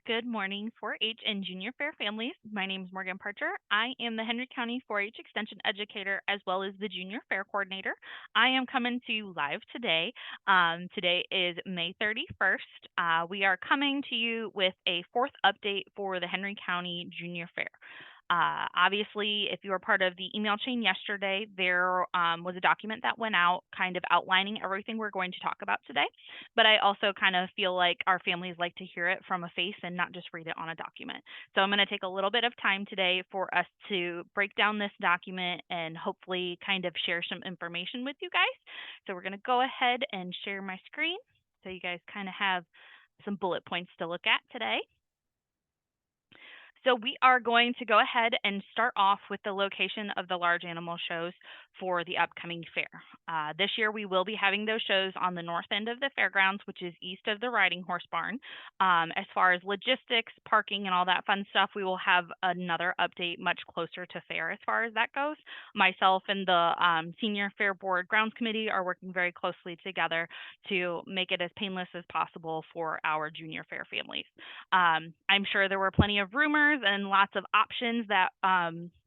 Good morning, 4-H and junior fair families. My name is Morgan Parcher. I am the Henry County 4-H Extension Educator as well as the junior fair coordinator. I am coming to you live today. Today is May 31st. We are coming to you with a fourth update for the Henry County Junior Fair. Obviously, if you were part of the email chain yesterday, there was a document that went out kind of outlining everything we're going to talk about today. But I also kind of feel like our families like to hear it from a face and not just read it on a document. So I'm going to take a little bit of time today for us to break down this document and hopefully kind of share some information with you guys. So we're going to go ahead and share my screen so you guys kind of have some bullet points to look at today. So we are going to go ahead and start off with the location of the large animal shows for the upcoming fair. This year we will be having those shows on the north end of the fairgrounds, which is east of the riding horse barn. As far as logistics, parking, and all that fun stuff, we will have another update much closer to fair as far as that goes. Myself and the Senior Fair Board Grounds Committee are working very closely together to make it as painless as possible for our junior fair families. I'm sure there were plenty of rumors and lots of options that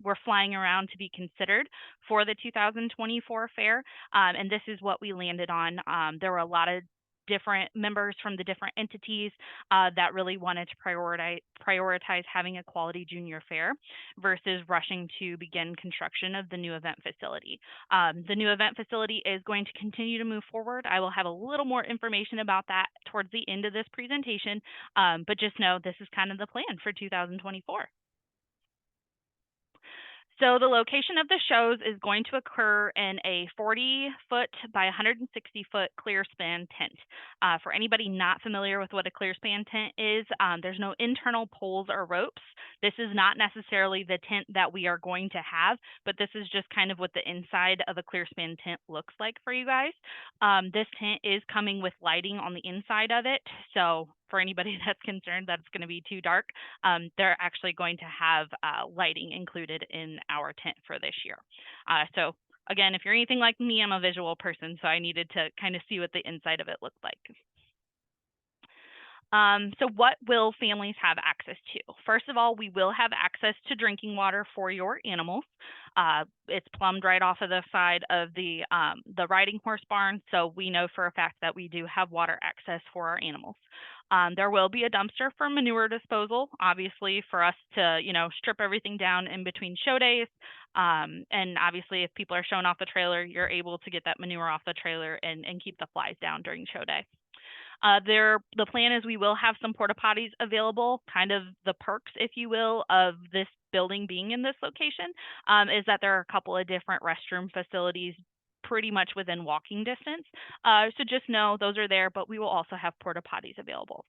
were flying around to be considered for the 2024 fair, and this is what we landed on. There were a lot of different members from the different entities that really wanted to prioritize having a quality junior fair versus rushing to begin construction of the new event facility. The new event facility is going to continue to move forward. I will have a little more information about that towards the end of this presentation, but just know this is kind of the plan for 2024. So the location of the shows is going to occur in a 40-foot by 160-foot clear span tent. For anybody not familiar with what a clear span tent is, there's no internal poles or ropes. This is not necessarily the tent that we are going to have, but this is just kind of what the inside of a clear span tent looks like for you guys. This tent is coming with lighting on the inside of it, so for anybody that's concerned that it's going to be too dark, they're actually going to have lighting included in our tent for this year. So again, if you're anything like me, I'm a visual person, so I needed to kind of see what the inside of it looked like. So what will families have access to? First of all, we will have access to drinking water for your animals. It's plumbed right off of the side of the riding horse barn, so we know for a fact that we do have water access for our animals. There will be a dumpster for manure disposal, obviously for us to, strip everything down in between show days. And obviously if people are showing off the trailer, you're able to get that manure off the trailer and keep the flies down during show day. The plan is we will have some porta potties available. Kind of the perks, if you will, of this building being in this location is that there are a couple of different restroom facilities pretty much within walking distance. So just know those are there, but we will also have porta potties available.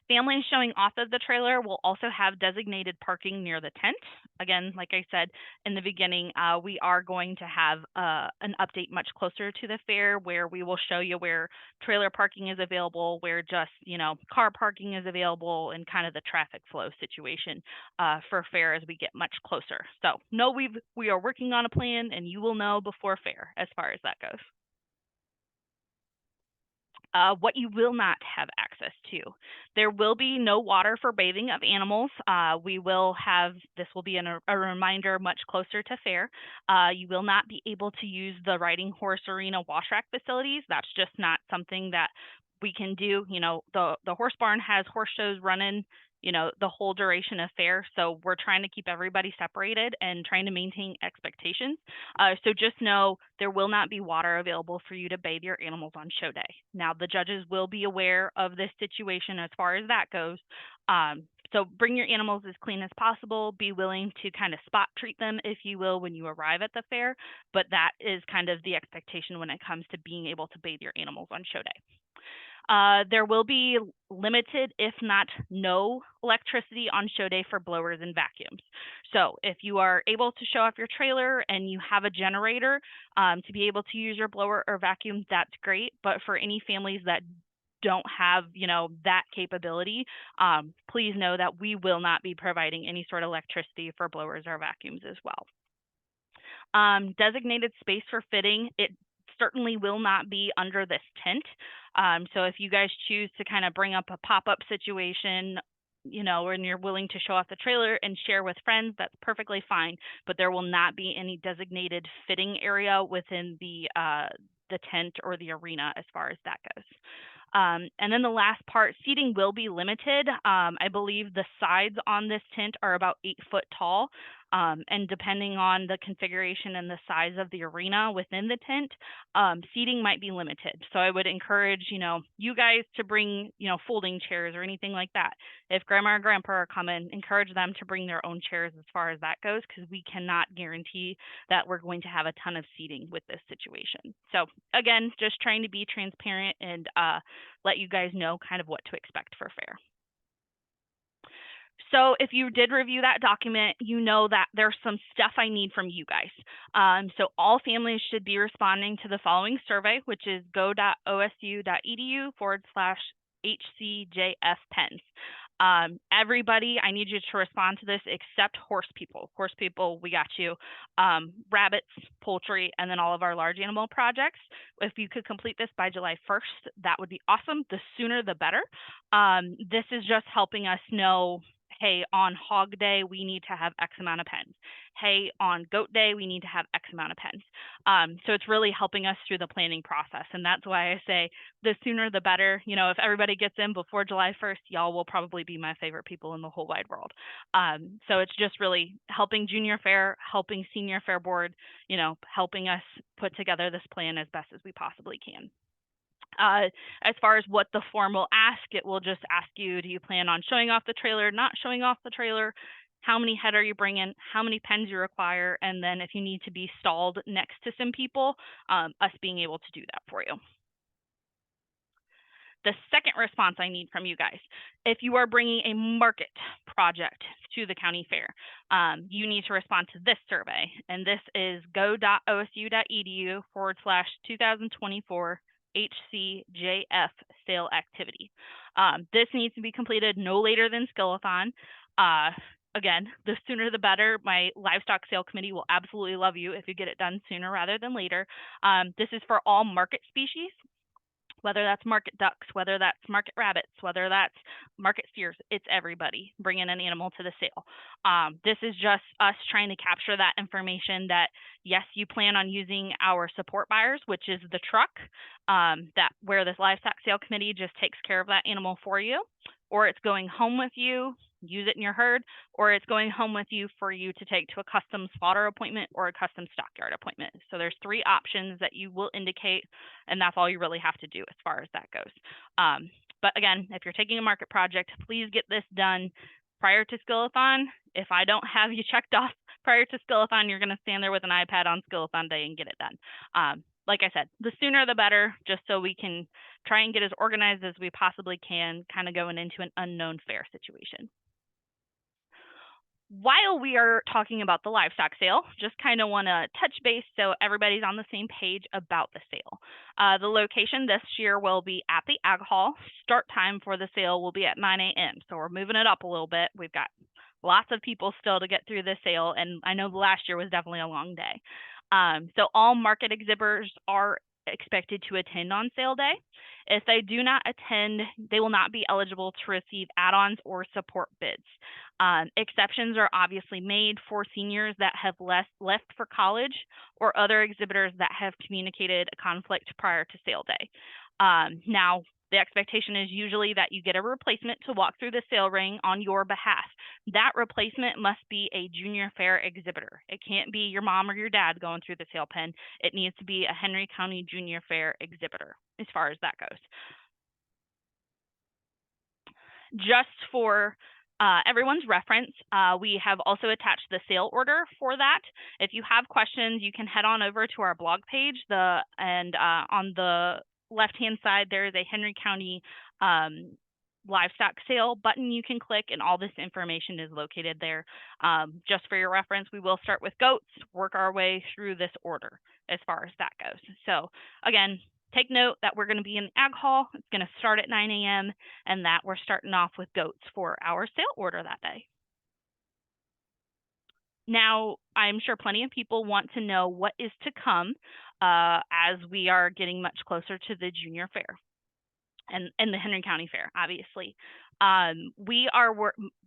Families showing off of the trailer will also have designated parking near the tent. Again, like I said in the beginning, we are going to have an update much closer to the fair where we will show you where trailer parking is available, where just, car parking is available, and kind of the traffic flow situation for fair as we get much closer. So know we are working on a plan, and you will know before fair as far as that goes. What you will not have access to. There will be no water for bathing of animals. This will be a reminder much closer to fair. You will not be able to use the riding horse arena wash rack facilities. That's just not something that we can do. The horse barn has horse shows running the whole duration of fair. So we're trying to keep everybody separated and trying to maintain expectations. So just know there will not be water available for you to bathe your animals on show day. Now, the judges will be aware of this situation as far as that goes. So bring your animals as clean as possible. Be willing to kind of spot treat them, if you will, when you arrive at the fair. But that is kind of the expectation when it comes to being able to bathe your animals on show day. There will be limited, if not no, electricity on show day for blowers and vacuums. So if you are able to show off your trailer and you have a generator to be able to use your blower or vacuum, that's great. But for any families that don't have, that capability, please know that we will not be providing any sort of electricity for blowers or vacuums as well. Designated space for fitting, it certainly will not be under this tent. So if you guys choose to kind of bring up a pop-up situation you know, when you're willing to show off the trailer and share with friends, that's perfectly fine. But there will not be any designated fitting area within the tent or the arena as far as that goes. And then the last part, seating will be limited. I believe the sides on this tent are about 8 foot tall. And depending on the configuration and the size of the arena within the tent, seating might be limited. So I would encourage, you know, you guys to bring, you know, folding chairs or anything like that. If grandma or grandpa are coming, encourage them to bring their own chairs as far as that goes, because we cannot guarantee that we're going to have a ton of seating with this situation. So again, just trying to be transparent and let you guys know kind of what to expect for fair. So if you did review that document, you know that there's some stuff I need from you guys. So all families should be responding to the following survey, which is go.osu.edu/HCJF-PENS. Everybody, I need you to respond to this except horse people. Horse people, we got you. Rabbits, poultry, and then all of our large animal projects. If you could complete this by July 1st, that would be awesome. The sooner the better. This is just helping us know, hey, on hog day, we need to have X amount of pens. Hey, on goat day, we need to have X amount of pens. So it's really helping us through the planning process. And that's why I say the sooner the better. You know, if everybody gets in before July 1st, y'all will probably be my favorite people in the whole wide world. So it's just really helping Junior Fair, helping Senior Fair Board, you know, helping us put together this plan as best as we possibly can. As far as what the form will ask, it will just ask you, do you plan on showing off the trailer, not showing off the trailer? How many head are you bringing? How many pens you require? And then if you need to be stalled next to some people, us being able to do that for you. The second response I need from you guys, if you are bringing a market project to the county fair, you need to respond to this survey. And this is go.osu.edu/2024 HCJF sale activity. This needs to be completed no later than Skillathon. Again, the sooner the better. My livestock sale committee will absolutely love you if you get it done sooner rather than later. This is for all market species, whether that's market ducks, whether that's market rabbits, whether that's market steers. It's everybody bringing an animal to the sale. This is just us trying to capture that information that, yes, you plan on using our support buyers, which is the truck, that where this livestock sale committee just takes care of that animal for you, or it's going home with you, use it in your herd, or it's going home with you for you to take to a custom slaughter appointment or a custom stockyard appointment. So there's 3 options that you will indicate, and that's all you really have to do as far as that goes. But again, if you're taking a market project, please get this done prior to Skillathon. If I don't have you checked off prior to Skillathon, you're going to stand there with an iPad on Skillathon day and get it done. Like I said, the sooner the better, just so we can try and get as organized as we possibly can, kind of going into an unknown fair situation. While we are talking about the livestock sale, just kind of want to touch base so everybody's on the same page about the sale. The location this year will be at the Ag Hall. Start time for the sale will be at 9 a.m. So we're moving it up a little bit. We've got lots of people still to get through the sale, and I know the last year was definitely a long day. So all market exhibitors are expected to attend on sale day. If they do not attend, they will not be eligible to receive add-ons or support bids. Exceptions are obviously made for seniors that have left for college or other exhibitors that have communicated a conflict prior to sale day. Now, the expectation is usually that you get a replacement to walk through the sale ring on your behalf. That replacement must be a Junior Fair exhibitor. It can't be your mom or your dad going through the sale pen. It needs to be a Henry County Junior Fair exhibitor as far as that goes. Just for everyone's reference, we have also attached the sale order for that. If you have questions, you can head on over to our blog page. On the left-hand side, there is a Henry County livestock sale button you can click, and all this information is located there. Just for your reference, we will start with goats, work our way through this order as far as that goes. So again, take note that we're going to be in the Ag Hall. It's going to start at 9 a.m. and that we're starting off with goats for our sale order that day. Now, I'm sure plenty of people want to know what is to come as we are getting much closer to the Junior Fair. and the Henry County Fair, obviously. We are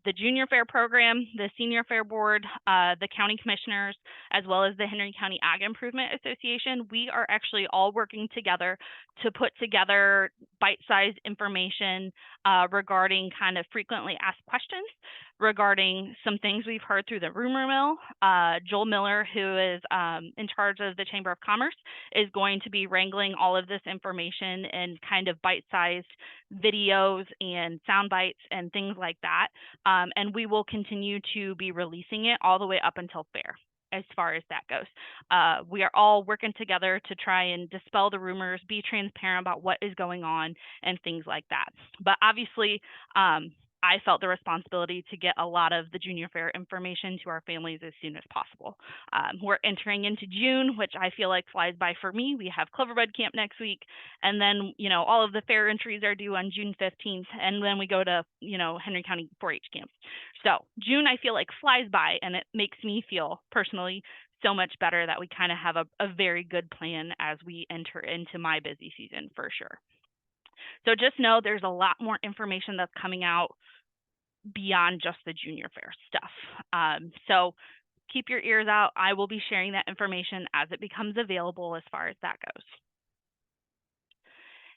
the Junior Fair program, the Senior Fair Board, the county commissioners, as well as the Henry County Ag Improvement Association. We are actually all working together to put together bite-sized information regarding kind of frequently asked questions regarding some things we've heard through the rumor mill. Joel Miller, who is in charge of the Chamber of Commerce, is going to be wrangling all of this information in kind of bite-sized videos and sound bites and things like that. And we will continue to be releasing it all the way up until fair as far as that goes. We are all working together to try and dispel the rumors, be transparent about what is going on and things like that. But obviously, I felt the responsibility to get a lot of the Junior Fair information to our families as soon as possible. We're entering into June, which I feel like flies by for me. We have Cloverbud Camp next week, and then, all of the fair entries are due on June 15th, and then we go to, Henry County 4-H camp. So June, I feel like flies by, and it makes me feel personally so much better that we kind of have a very good plan as we enter into my busy season for sure. So just know there's a lot more information that's coming out beyond just the Junior Fair stuff. So keep your ears out. I will be sharing that information as it becomes available as far as that goes.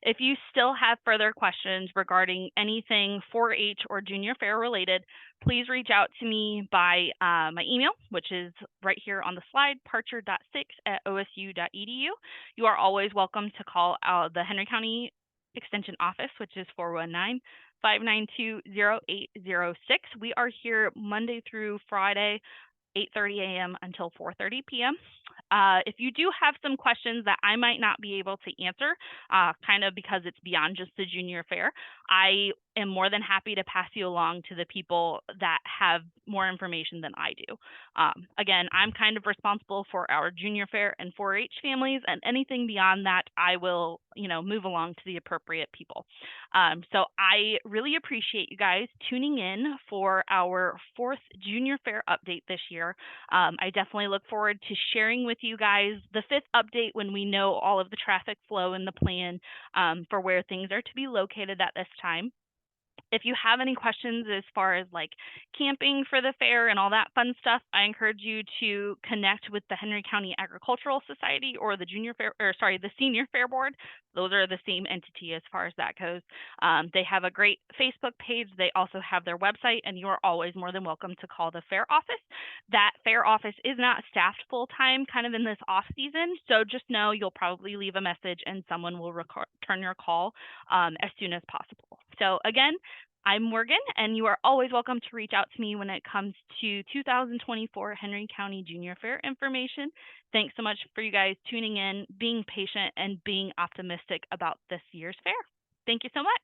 If you still have further questions regarding anything 4-H or Junior Fair related, please reach out to me by my email, which is right here on the slide, parcher.6@osu.edu. You are always welcome to call the Henry County Extension office, which is 419-592-0806. We are here Monday through Friday, 8:30 a.m. until 4:30 p.m. If you do have some questions that I might not be able to answer, kind of because it's beyond just the Junior Fair, I am more than happy to pass you along to the people that have more information than I do. Again, I'm kind of responsible for our Junior Fair and 4-H families, and anything beyond that, I will, move along to the appropriate people. So I really appreciate you guys tuning in for our 4th Junior Fair update this year. I definitely look forward to sharing with you guys the 5th update when we know all of the traffic flow and the plan for where things are to be located at this time. If you have any questions as far as like camping for the fair and all that fun stuff, I encourage you to connect with the Henry County Agricultural Society or the the Senior Fair Board. Those are the same entity as far as that goes. They have a great Facebook page. They also have their website, and you are always more than welcome to call the fair office. That fair office is not staffed full time, kind of in this off season. So just know you'll probably leave a message and someone will return your call as soon as possible. So again, I'm Morgan, and you are always welcome to reach out to me when it comes to 2024 Henry County Junior Fair information. Thanks so much for you guys tuning in, being patient, and being optimistic about this year's fair. Thank you so much.